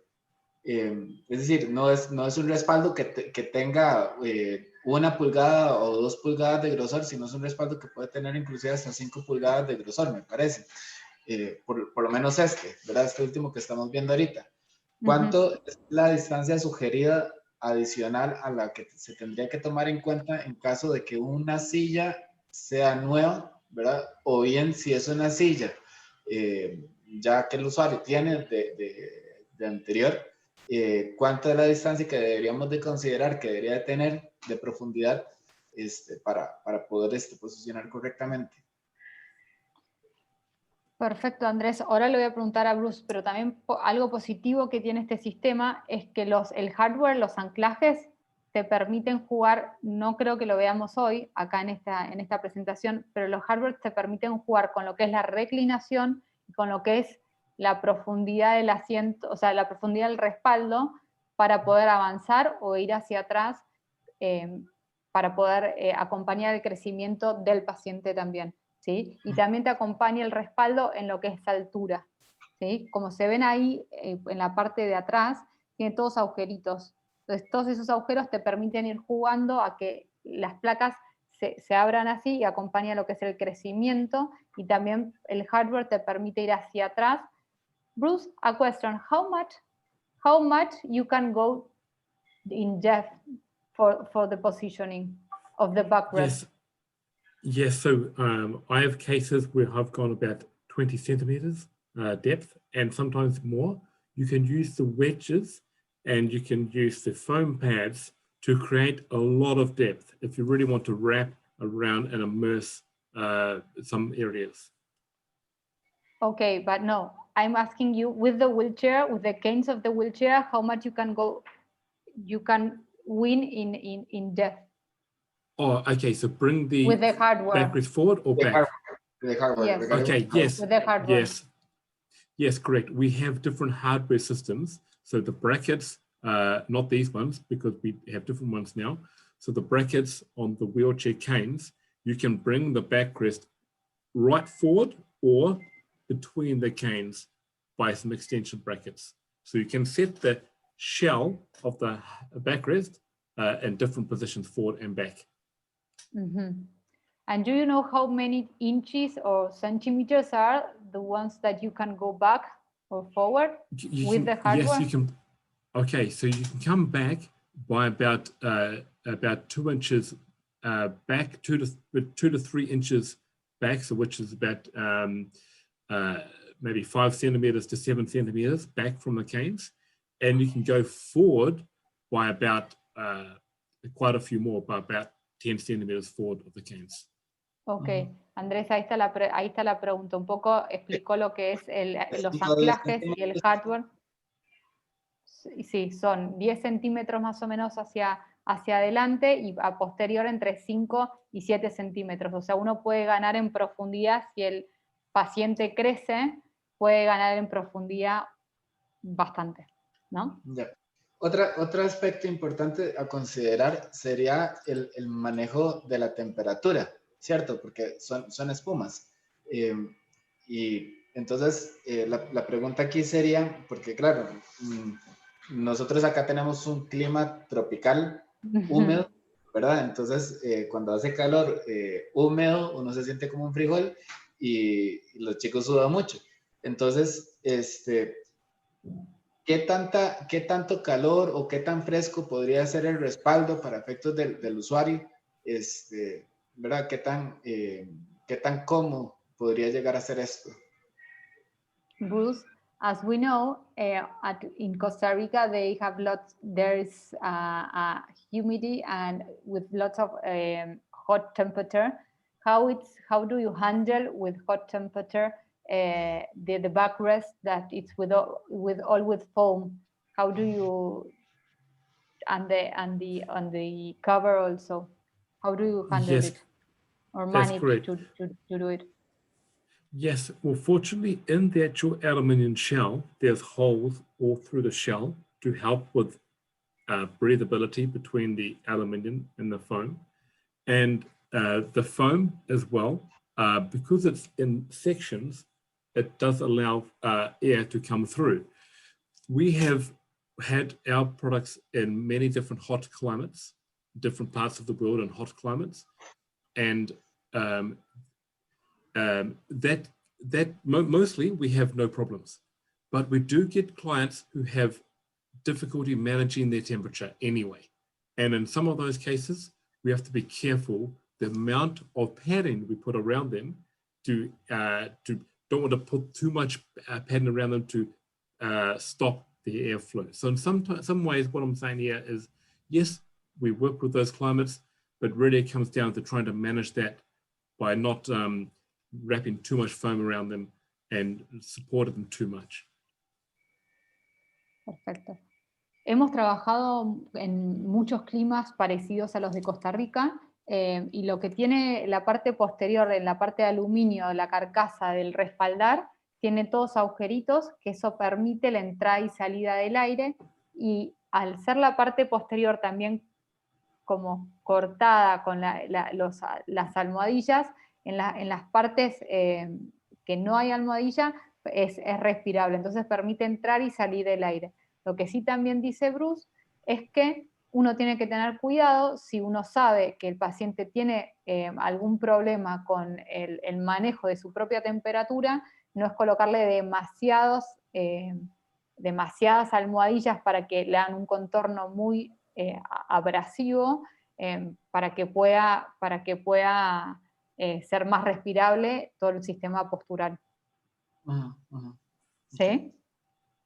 Es decir, no es un respaldo que tenga 1 pulgada o 2 pulgadas de grosor, sino es un respaldo que puede tener inclusive hasta 5 pulgadas de grosor, me parece. Por lo menos ¿verdad? Este último que estamos viendo ahorita. ¿Cuánto es la distancia sugerida adicional a la que se tendría que tomar en cuenta en caso de que una silla sea nueva, ¿verdad? O bien si es una silla ya que el usuario tiene de anterior, ¿cuánto es la distancia que deberíamos de considerar que debería de tener de profundidad para poder posicionar correctamente?
Perfecto, Andrés. Ahora le voy a preguntar a Bruce, pero también algo positivo que tiene este sistema es que el hardware, los anclajes, te permiten jugar, no creo que lo veamos hoy acá en esta presentación, pero los hardware te permiten jugar con lo que es la reclinación y con lo que es la profundidad del asiento, o sea, la profundidad del respaldo para poder avanzar o ir hacia atrás para poder acompañar el crecimiento del paciente también. ¿Sí? Y también te acompaña el respaldo en lo que es altura, ¿sí? Como se ven ahí en la parte de atrás, tiene todos agujeritos. Entonces, todos esos agujeros te permiten ir jugando a que las placas se abran así y acompaña lo que es el crecimiento, y también el hardware te permite ir hacia atrás. Bruce, a question: how much you can go in depth for the positioning of the backrest?
Yes, so I have cases where I've gone about 20 centimeters depth and sometimes more. You can use the wedges and you can use the foam pads to create a lot of depth if you really want to wrap around and immerse some areas.
Okay, but no, I'm asking you with the wheelchair, with the canes of the wheelchair, how much you can win in depth.
Oh, okay, so bring the
with the hardware
backrest forward or back?
The hardware.
Yes.
Okay, yes.
With the hardware.
Yes, correct. We have different hardware systems. So the brackets, not these ones, because we have different ones now. So the brackets on the wheelchair canes, you can bring the backrest right forward or between the canes by some extension brackets. So you can set the shell of the backrest in different positions forward and back.
And do you know how many inches or centimeters are the ones that you can go back or forward with the hardware?
Yes, you can. Okay, so you can come back by about 2 inches back 2 to 3 inches back, so which is about maybe 5 centimeters to 7 centimeters back from the canes, and you can go forward by about quite a few more, by about 10 centimeters forward of the canes.
Ok, Andrés, ahí está la pregunta. Un poco explicó lo que es los
5 o 10
anclajes y el
centímetros.
hardware. Sí, son 10 centímetros más o menos hacia adelante y a posterior entre 5 y 7 centímetros. O sea, uno puede ganar en profundidad si el paciente crece, puede ganar en profundidad bastante, ¿no?
Ya. Otro aspecto importante a considerar sería el manejo de la temperatura, ¿cierto? Porque son espumas. Y entonces la pregunta aquí sería, porque claro, nosotros acá tenemos un clima tropical húmedo, ¿verdad? Entonces cuando hace calor húmedo, uno se siente como un frijol y los chicos sudan mucho. Entonces, ¿qué tanto calor o qué tan fresco podría ser el respaldo para efectos del usuario? ¿Verdad? ¿Qué tan cómodo podría llegar a ser esto?
Bruce, as we know, in Costa Rica there's humidity and with lots of hot temperature. How do you handle with hot temperature the backrest that it's with foam? How do you and the cover also? How do you handle
Yes,
it or
that's
manage
correct.
to do it?
Yes, well, fortunately, in the actual aluminium shell, there's holes all through the shell to help with breathability between the aluminium and the foam. And the foam as well, because it's in sections, it does allow air to come through. We have had our products in many different hot climates, different parts of the world in hot climates, and mostly we have no problems, but we do get clients who have difficulty managing their temperature anyway. And in some of those cases, we have to be careful the amount of padding we put around them to don't want to put too much padding around them to stop the airflow. So in some ways, what I'm saying here is, yes, we work with those climates, but really it comes down to trying to manage that by not wrapping too much foam around them and supporting them too much.
Perfecto. Hemos trabajado en muchos climas parecidos a los de Costa Rica y lo que tiene la parte posterior, en la parte de aluminio, la carcasa del respaldar, tiene todos agujeritos que eso permite la entrada y salida del aire, y al ser la parte posterior también como cortada con las almohadillas, en las partes que no hay almohadilla es respirable, entonces permite entrar y salir el aire. Lo que sí también dice Bruce es que uno tiene que tener cuidado si uno sabe que el paciente tiene algún problema con el manejo de su propia temperatura, no es colocarle demasiadas almohadillas para que le hagan un contorno muy abrasivo, para que pueda ser más respirable todo el sistema postural. ¿Sí?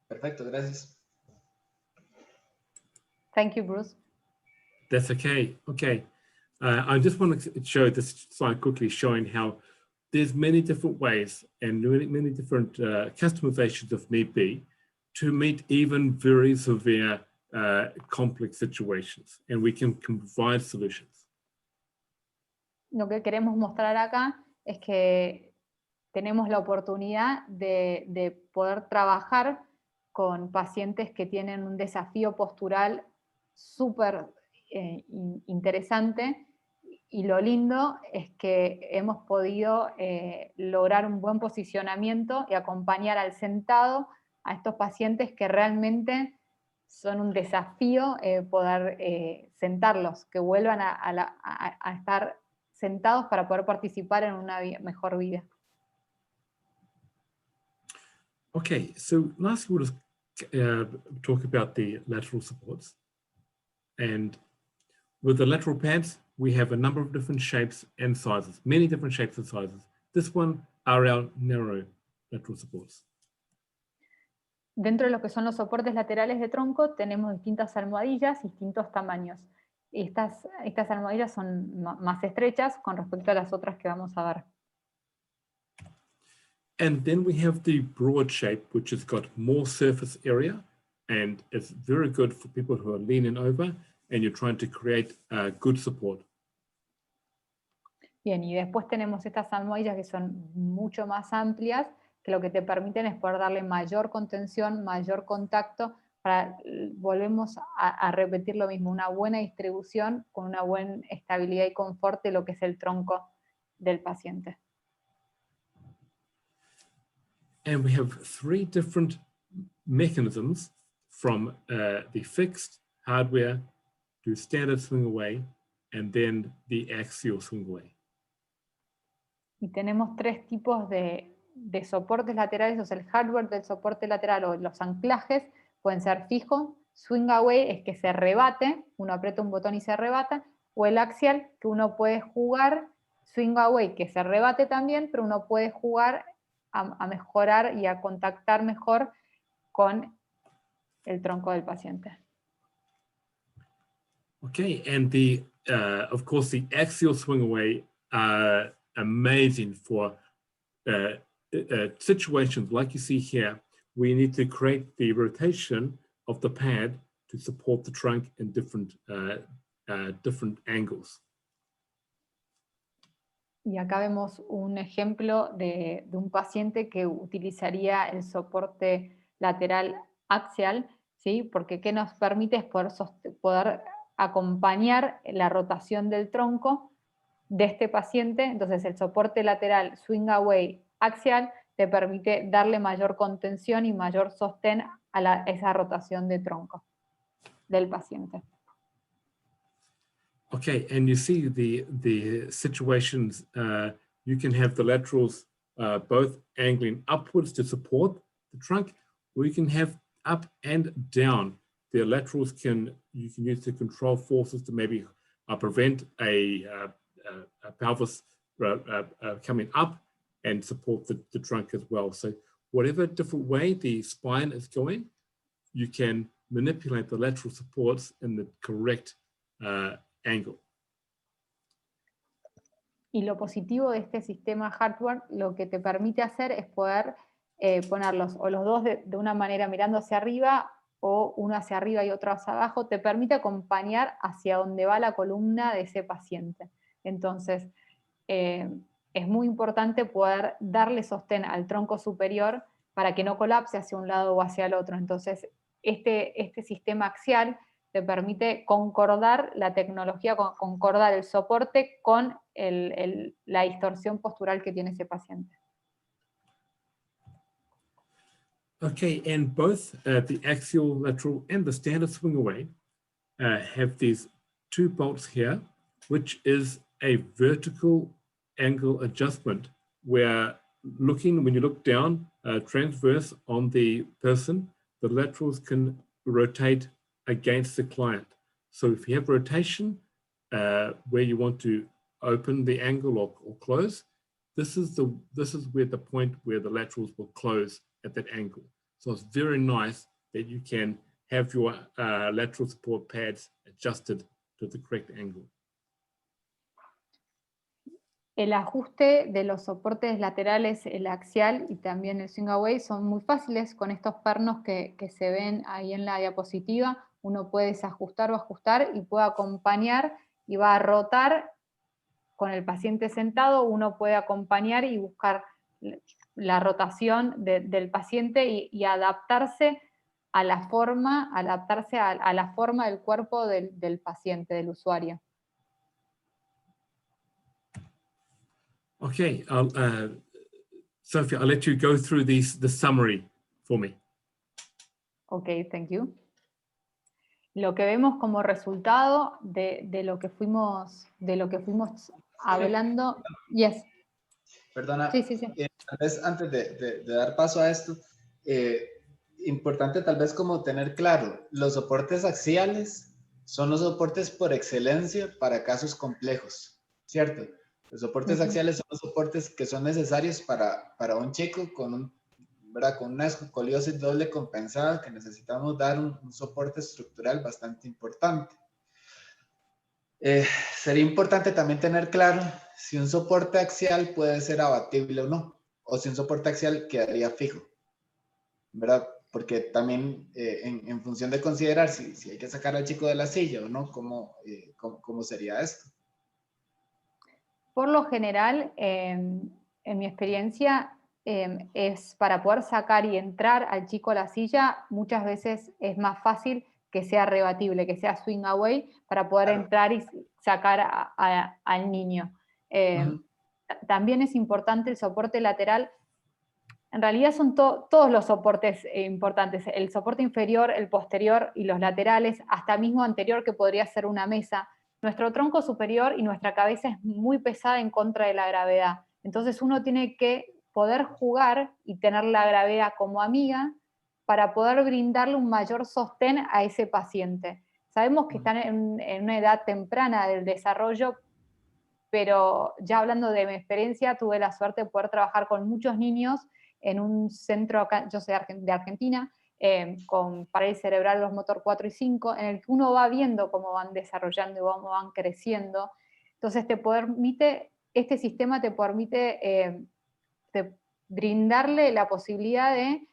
Perfecto, gracias.
Thank you, Bruce.
That's okay. Okay. I just want to show this slide quickly, showing how there's many different ways and many different customizations, if need be, to meet even very severe complex situations, and we can provide solutions.
Lo que queremos mostrar acá es que tenemos la oportunidad de poder trabajar con pacientes que tienen un desafío postural súper interesante, y lo lindo es que hemos podido lograr un buen posicionamiento y acompañar al sentado a estos pacientes que realmente son un desafío poder sentarlos, que vuelvan a estar sentados para poder participar en una mejor vida.
Okay, so lastly, we'll just talk about the lateral supports. And With the lateral pads, we have a number of different shapes and sizes, many different shapes and sizes. This one are our narrow lateral supports.
Dentro de lo que son los soportes laterales de tronco, tenemos distintas almohadillas, distintos tamaños. Estas almohadillas son más estrechas con respecto a las otras que vamos a ver.
And then we have the broad shape, which has got more surface area, and it's very good for people who are leaning over and you're trying to create good support.
Bien, y después tenemos estas almohadillas que son mucho más amplias, que lo que te permiten es poder darle mayor contención, mayor contacto, volvemos a repetir lo mismo, una buena distribución con una buena estabilidad y confort de lo que es el tronco del paciente.
And we have three different mechanisms from the fixed hardware to standard swing away, and then the axial swing away.
Y tenemos tres tipos de soportes laterales, o sea, el hardware del soporte lateral o los anclajes pueden ser fijos, swing away es que se rebate, uno aprieta un botón y se rebata, o el axial que uno puede jugar, swing away que se rebate también, pero uno puede jugar a mejorar y a contactar mejor con el tronco del paciente.
Okay, and of course the axial swing away are amazing for situations like you see here. We need to create the rotation of the pad to support the trunk in different angles.
Y acá vemos un ejemplo de un paciente que utilizaría el soporte lateral axial, ¿sí? Porque ¿qué nos permite? Es poder acompañar la rotación del tronco de este paciente. Entonces el soporte lateral swing away axial te permite darle mayor contención y mayor sostén a esa rotación de tronco del paciente.
Okay, and you see the situations, you can have the laterals both angling upwards to support the trunk, or you can have up and down. The laterals you can use to control forces to maybe prevent a pelvis coming up and support the trunk as well. So whatever different way the spine is going, you can manipulate the lateral supports in the correct angle.
Y lo positivo de este sistema hardware, lo que te permite hacer es poder ponerlos o los dos de una manera mirando hacia arriba o uno hacia arriba y otro hacia abajo, te permite acompañar hacia donde va la columna de ese paciente. Entonces, es muy importante poder darle sostén al tronco superior para que no colapse hacia un lado o hacia el otro. Entonces, este sistema axial te permite concordar la tecnología, concordar el soporte con la distorsión postural que tiene ese paciente.
Okay, and both the axial lateral and the standard swing away have these two bolts here, which is a vertical angle adjustment where when you look down transverse on the person, the laterals can rotate against the client. So if you have rotation where you want to open the angle or close, this is where the point where the laterals will close at that angle. So it's very nice that you can have your lateral support pads adjusted to the correct angle.
El ajuste de los soportes laterales, el axial y también el swing away son muy fáciles con estos pernos que se ven ahí en la diapositiva. Uno puede desajustar o ajustar y puede acompañar y va a rotar con el paciente sentado. Uno puede acompañar y buscar la rotación del paciente y adaptarse a la forma, a la forma del cuerpo del paciente, del usuario.
Okay, Sophia, I'll let you go through the summary for me.
Okay, thank you. Lo que vemos como resultado de lo que fuimos hablando. Yes.
Perdona,
Sí.
tal vez antes de dar paso a esto, importante tal vez como tener claro, los soportes axiales son los soportes por excelencia para casos complejos, ¿cierto? Los soportes axiales son los soportes que son necesarios para un chico ¿verdad? Con una escoliosis doble compensada, que necesitamos dar un soporte estructural bastante importante. Sería importante también tener claro si un soporte axial puede ser abatible o no, o si un soporte axial quedaría fijo, ¿verdad? Porque también en función de considerar si hay que sacar al chico de la silla o no, ¿cómo sería esto?
Por lo general, en mi experiencia, es para poder sacar y entrar al chico a la silla, muchas veces es más fácil que sea rebatible, que sea swing away, para poder entrar y sacar al niño. También es importante el soporte lateral. En realidad son todos los soportes importantes, el soporte inferior, el posterior y los laterales, hasta mismo anterior, que podría ser una mesa. Nuestro tronco superior y nuestra cabeza es muy pesada en contra de la gravedad. Entonces uno tiene que poder jugar y tener la gravedad como amiga para poder brindarle un mayor sostén a ese paciente. Sabemos que están en una edad temprana del desarrollo, pero ya hablando de mi experiencia, tuve la suerte de poder trabajar con muchos niños en un centro acá, yo soy de Argentina, con parálisis cerebral los motor 4 y 5, en el que uno va viendo cómo van desarrollando y cómo van creciendo. Entonces este sistema te permite brindarle la posibilidad de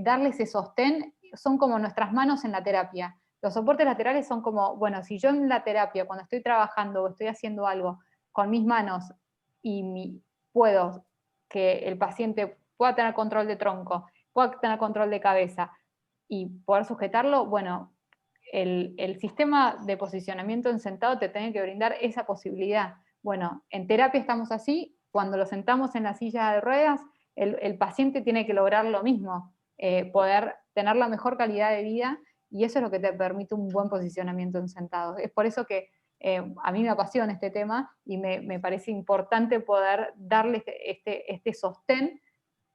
darle ese sostén. Son como nuestras manos en la terapia. Los soportes laterales son como, bueno, si yo en la terapia, cuando estoy trabajando o estoy haciendo algo con mis manos y puedo que el paciente pueda tener control de tronco, pueda tener control de cabeza y poder sujetarlo, bueno, el sistema de posicionamiento en sentado te tiene que brindar esa posibilidad. Bueno, en terapia estamos así, cuando lo sentamos en la silla de ruedas, el paciente tiene que lograr lo mismo, poder tener la mejor calidad de vida, y eso es lo que te permite un buen posicionamiento en sentado. Es por eso que a mí me apasiona este tema y me parece importante poder darle este sostén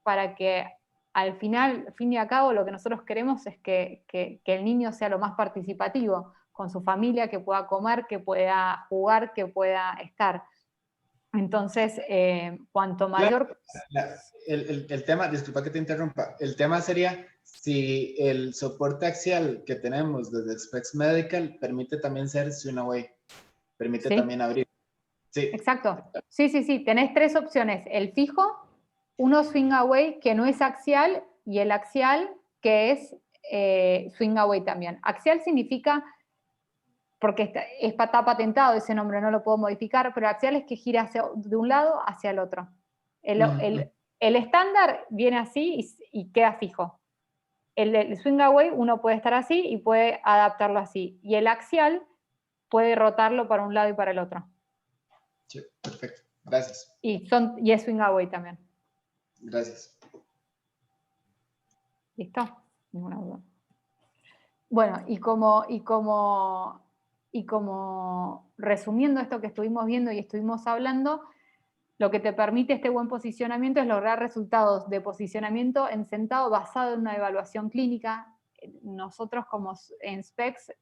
para que al final, fin y a cabo, lo que nosotros queremos es que el niño sea lo más participativo con su familia, que pueda comer, que pueda jugar, que pueda estar. Entonces, cuanto mayor...
Claro, el tema, disculpa que te interrumpa, el tema sería si el soporte axial que tenemos desde Specs Medical permite también ser swing away, permite
¿Sí?
también abrir. Sí.
Exacto. Sí. Tenés tres opciones. El fijo, uno swing away que no es axial, y el axial que es swing away también. Axial significa, porque está patentado ese nombre, no lo puedo modificar, pero axial es que gira de un lado hacia el otro. El estándar viene así y queda fijo. El swing away uno puede estar así y puede adaptarlo así. Y el axial puede rotarlo para un lado y para el otro.
Sí, perfecto. Gracias.
Y es swing away también.
Gracias.
¿Listo? Ninguna duda. Bueno, y como resumiendo esto que estuvimos viendo y estuvimos hablando, lo que te permite este buen posicionamiento es lograr resultados de posicionamiento en sentado basado en una evaluación clínica. Nosotros como en SPECS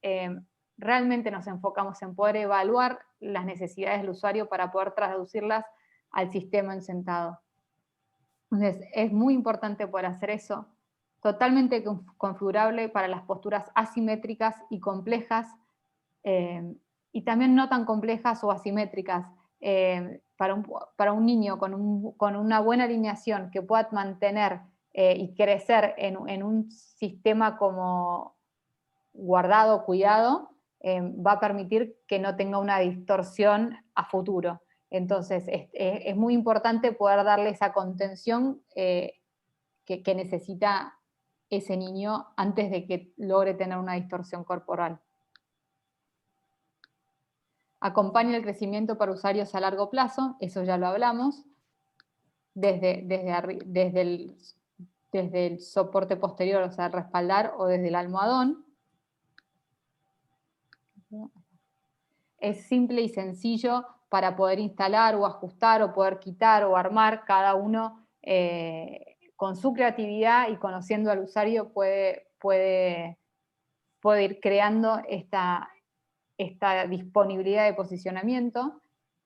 realmente nos enfocamos en poder evaluar las necesidades del usuario para poder traducirlas al sistema en sentado. Entonces, es muy importante poder hacer eso. Totalmente configurable para las posturas asimétricas y complejas, y también no tan complejas o asimétricas. Para un niño con una buena alineación que pueda mantener y crecer en un sistema como guardado, cuidado, va a permitir que no tenga una distorsión a futuro. Entonces, es muy importante poder darle esa contención que necesita ese niño antes de que logre tener una distorsión corporal. Acompaña el crecimiento para usuarios a largo plazo, eso ya lo hablamos, desde el soporte posterior, o sea, el respaldar, o desde el almohadón. Es simple y sencillo para poder instalar o ajustar o poder quitar o armar, cada uno con su creatividad y conociendo al usuario puede ir creando esta disponibilidad de posicionamiento.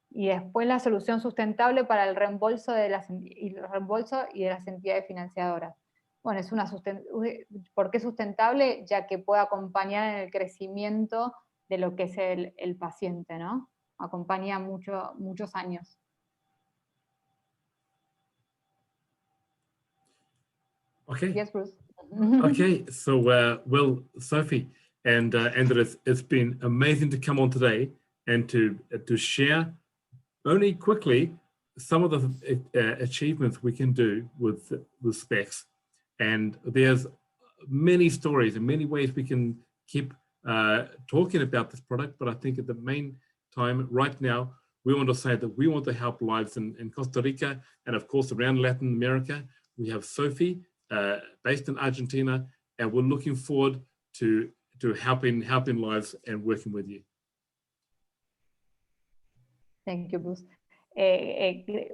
Y después la solución sustentable para el reembolso y de las entidades financiadoras. Bueno, ¿por qué sustentable? Ya que puede acompañar en el crecimiento de lo que es el paciente, ¿no? Acompaña muchos años.
Okay.
Yes, Bruce.
Okay, so well, Sophie and Andres, it's been amazing to come on today and to share only quickly some of the achievements we can do with SPECS. And there's many stories and many ways we can keep talking about this product, but I think at the main time right now, we want to say that we want to help lives in Costa Rica and of course around Latin America. We have Sophie based in Argentina, and we're looking forward to helping lives and working with you.
Thank you, Bruce.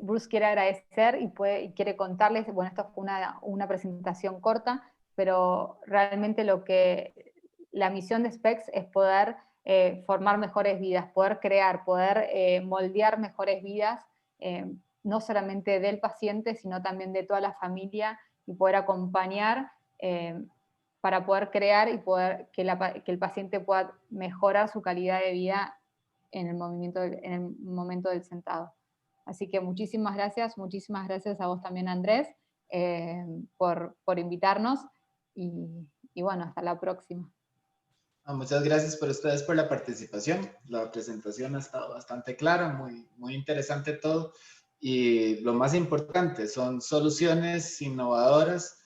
Bruce quiere agradecer y quiere contarles, bueno, esto fue una presentación corta, pero realmente la misión de SPECS es poder formar mejores vidas, poder crear, poder moldear mejores vidas, no solamente del paciente, sino también de toda la familia, y poder acompañar para poder crear y que el paciente pueda mejorar su calidad de vida en el momento del sentado. Así que muchísimas gracias a vos también, Andrés, por invitarnos, y bueno, hasta la próxima.
Muchas gracias por ustedes por la participación. La presentación ha estado bastante clara, muy interesante todo, y lo más importante son soluciones innovadoras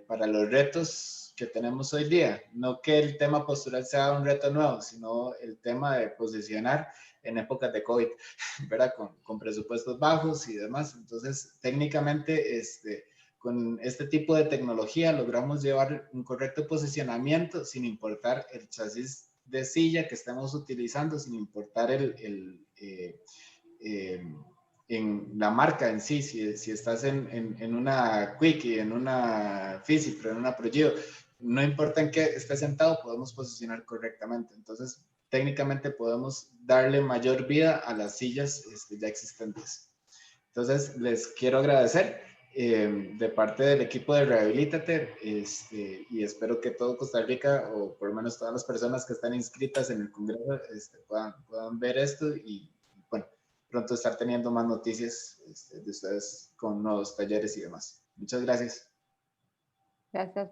para los retos que tenemos hoy día. No que el tema postural sea un reto nuevo, sino el tema de posicionar en épocas de COVID, ¿verdad? Con presupuestos bajos y demás. Entonces, técnicamente, con este tipo de tecnología logramos llevar un correcto posicionamiento sin importar el chasis de silla que estemos utilizando, sin importar en la marca en sí, si estás en una Quickie, en una Physipro, en una Progeo, no importa en qué estés sentado, podemos posicionar correctamente. Entonces, técnicamente podemos darle mayor vida a las sillas ya existentes. Entonces, les quiero agradecer de parte del equipo de Rehabilítate, y espero que todo Costa Rica, o por lo menos todas las personas que están inscritas en el Congreso, puedan ver esto, y bueno, pronto estar teniendo más noticias de ustedes con nuevos talleres y demás. Muchas gracias.
Gracias.